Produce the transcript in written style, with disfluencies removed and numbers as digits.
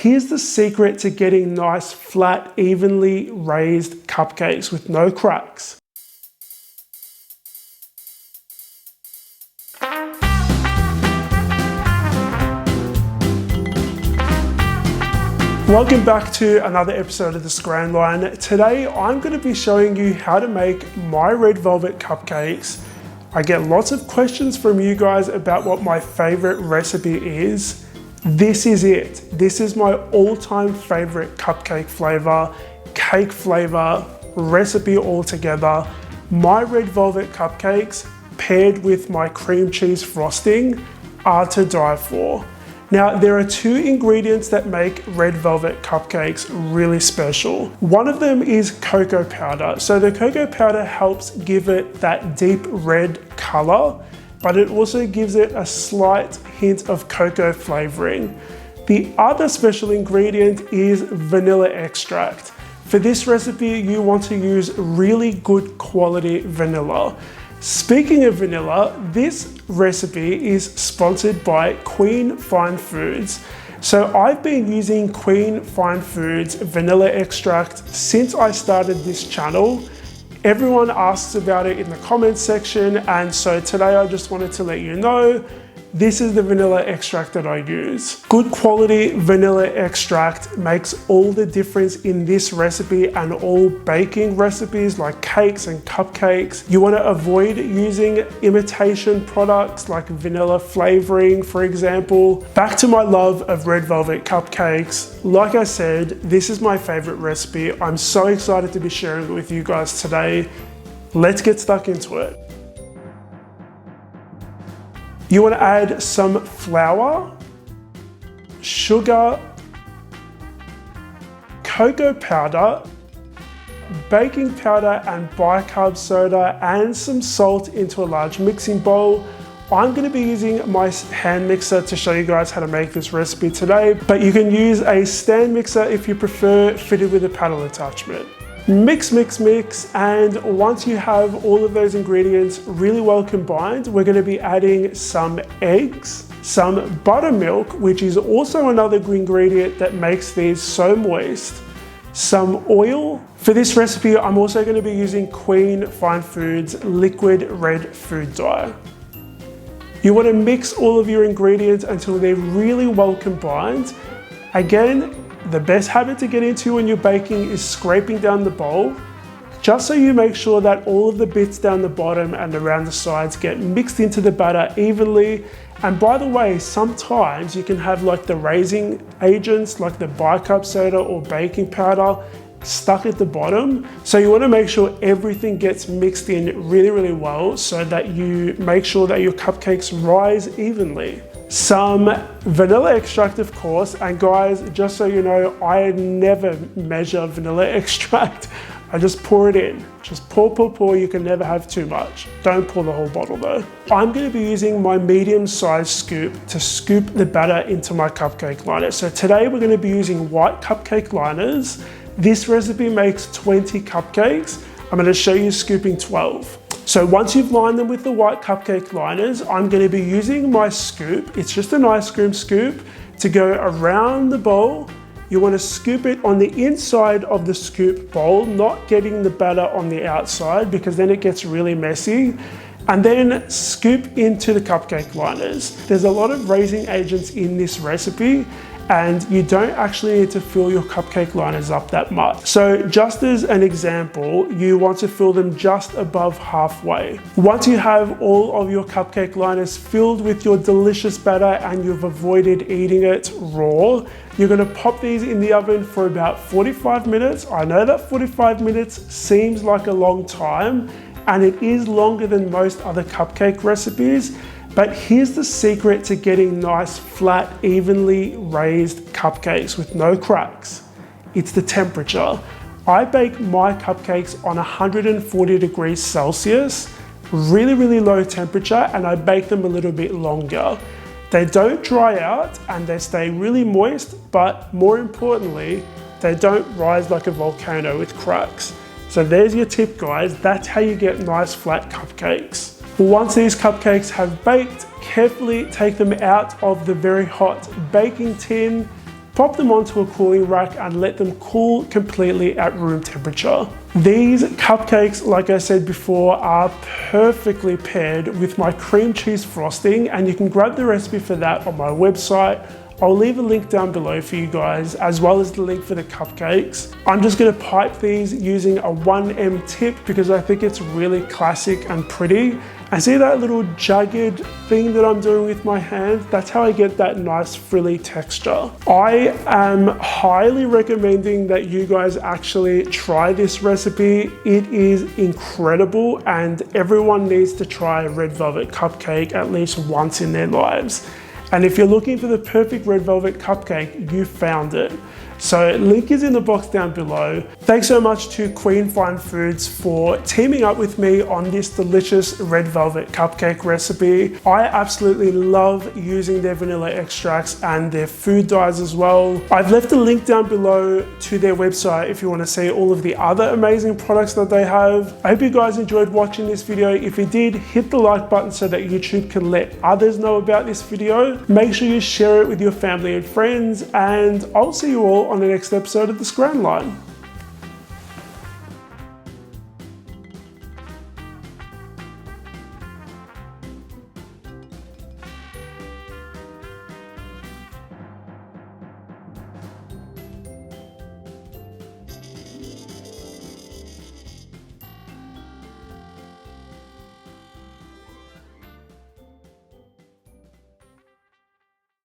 here's the secret to getting nice, flat, evenly raised cupcakes with no cracks. Welcome back to another episode of the Scran Line. Today I'm going to be showing you how to make my red velvet cupcakes. I get lots of questions from you guys about what my favorite recipe is. This is it. This is my all-time favorite cupcake flavor, cake flavor, recipe altogether. My red velvet cupcakes paired with my cream cheese frosting are to die for. Now, there are two ingredients that make red velvet cupcakes really special. One of them is cocoa powder. So the cocoa powder helps give it that deep red color, but it also gives it a slight hint of cocoa flavoring. The other special ingredient is vanilla extract. For this recipe, you want to use really good quality vanilla. Speaking of vanilla, this recipe is sponsored by Queen Fine Foods. So I've been using Queen Fine Foods vanilla extract since I started this channel. Everyone asks about it in the comments section, and so today I just wanted to let you know this is the vanilla extract that I use. Good quality vanilla extract makes all the difference in this recipe and all baking recipes like cakes and cupcakes. You want to avoid using imitation products like vanilla flavoring, for example. Back to my love of red velvet cupcakes. Like I said, this is my favorite recipe. I'm so excited to be sharing it with you guys today. Let's get stuck into it. You want to add some flour, sugar, cocoa powder, baking powder and bicarb soda, and some salt into a large mixing bowl. I'm going to be using my hand mixer to show you guys how to make this recipe today, but you can use a stand mixer if you prefer, fitted with a paddle attachment. Mix, mix, mix, and once you have all of those ingredients really well combined, we're going to be adding some eggs, some buttermilk, which is also another ingredient that makes these so moist, some oil. For this recipe, I'm also going to be using Queen Fine Foods liquid red food dye. You want to mix all of your ingredients until they're really well combined. Again, the best habit to get into when you're baking is scraping down the bowl, just so you make sure that all of the bits down the bottom and around the sides get mixed into the batter evenly. And by the way, sometimes you can have like the raising agents like the bicarb soda or baking powder stuck at the bottom. So you want to make sure everything gets mixed in really, really well so that you make sure that your cupcakes rise evenly. Some vanilla extract, of course, and guys, just so you know, I never measure vanilla extract. I just pour it in. Just pour. You can never have too much. Don't pour the whole bottle though. I'm going to be using my medium-sized scoop to scoop the batter into my cupcake liner. So today we're going to be using white cupcake liners. This recipe makes 20 cupcakes. I'm going to show you scooping 12. So once you've lined them with the white cupcake liners, I'm going to be using my scoop. It's just an ice cream scoop to go around the bowl. You want to scoop it on the inside of the scoop bowl, not getting the batter on the outside because then it gets really messy. And then scoop into the cupcake liners. There's a lot of raising agents in this recipe, and you don't actually need to fill your cupcake liners up that much. So just as an example, you want to fill them just above halfway. Once you have all of your cupcake liners filled with your delicious batter and you've avoided eating it raw, you're gonna pop these in the oven for about 45 minutes. I know that 45 minutes seems like a long time, and it is longer than most other cupcake recipes, but here's the secret to getting nice, flat, evenly raised cupcakes with no cracks. It's the temperature. I bake my cupcakes on 140 degrees Celsius, really, really low temperature, and I bake them a little bit longer. They don't dry out and they stay really moist, but more importantly, they don't rise like a volcano with cracks. So there's your tip, guys. That's how you get nice, flat cupcakes. Once these cupcakes have baked, carefully take them out of the very hot baking tin, pop them onto a cooling rack and let them cool completely at room temperature. These cupcakes, like I said before, are perfectly paired with my cream cheese frosting, and you can grab the recipe for that on my website. I'll leave a link down below for you guys, as well as the link for the cupcakes. I'm just gonna pipe these using a 1M tip because I think it's really classic and pretty. And see that little jagged thing that I'm doing with my hand? That's how I get that nice frilly texture. I am highly recommending that you guys actually try this recipe. It is incredible, and everyone needs to try a red velvet cupcake at least once in their lives. And if you're looking for the perfect red velvet cupcake, you found it. So link is in the box down below. Thanks so much to Queen Fine Foods for teaming up with me on this delicious red velvet cupcake recipe. I absolutely love using their vanilla extracts and their food dyes as well. I've left a link down below to their website if you want to see all of the other amazing products that they have. I hope you guys enjoyed watching this video. If you did, hit the like button so that YouTube can let others know about this video. Make sure you share it with your family and friends, and I'll see you all on the next episode of the Scran Line.